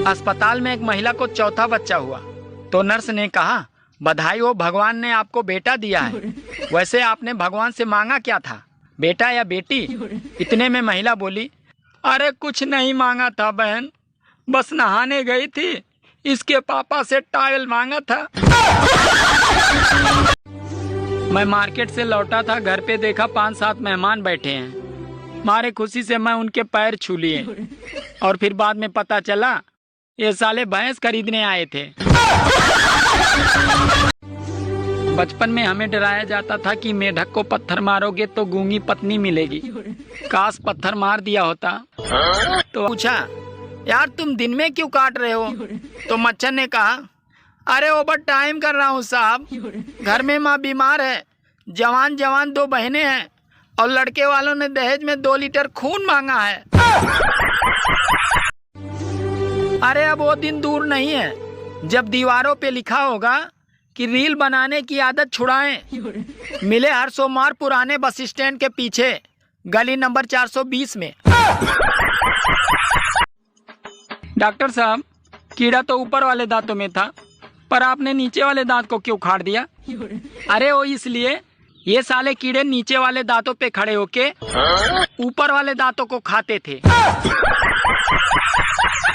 अस्पताल में एक महिला को चौथा बच्चा हुआ तो नर्स ने कहा, बधाई हो, भगवान ने आपको बेटा दिया है। वैसे आपने भगवान से मांगा क्या था, बेटा या बेटी? इतने में महिला बोली, अरे कुछ नहीं मांगा था बहन, बस नहाने गई थी, इसके पापा से टॉवेल मांगा था। मैं मार्केट से लौटा था, घर पे देखा 5-7 मेहमान बैठे हैं। मारे खुशी से मैं उनके पैर छू लिए और फिर बाद में पता चला ये साले भैंस खरीदने आए थे। बचपन में हमें डराया जाता था कि मेढक को पत्थर मारोगे तो गूंगी पत्नी मिलेगी। काश पत्थर मार दिया होता। तो पूछा, यार तुम दिन में क्यों काट रहे हो? तो मच्छर ने कहा, अरे ओवर टाइम कर रहा हूँ साहब, घर में माँ बीमार है, जवान जवान 2 बहनें हैं और लड़के वालों ने दहेज में 2 लीटर खून मांगा है। अरे अब वो दिन दूर नहीं है जब दीवारों पे लिखा होगा कि रील बनाने की आदत छुड़ाएं। मिले हर सोमवार पुराने बस स्टैंड के पीछे गली नंबर 420 में। डॉक्टर साहब, कीड़ा तो ऊपर वाले दांतों में था, पर आपने नीचे वाले दांत को क्यों उखाड़ दिया? अरे वो इसलिए, ये साले कीड़े नीचे वाले दांतों पे खड़े होके ऊपर वाले दांतों को खाते थे।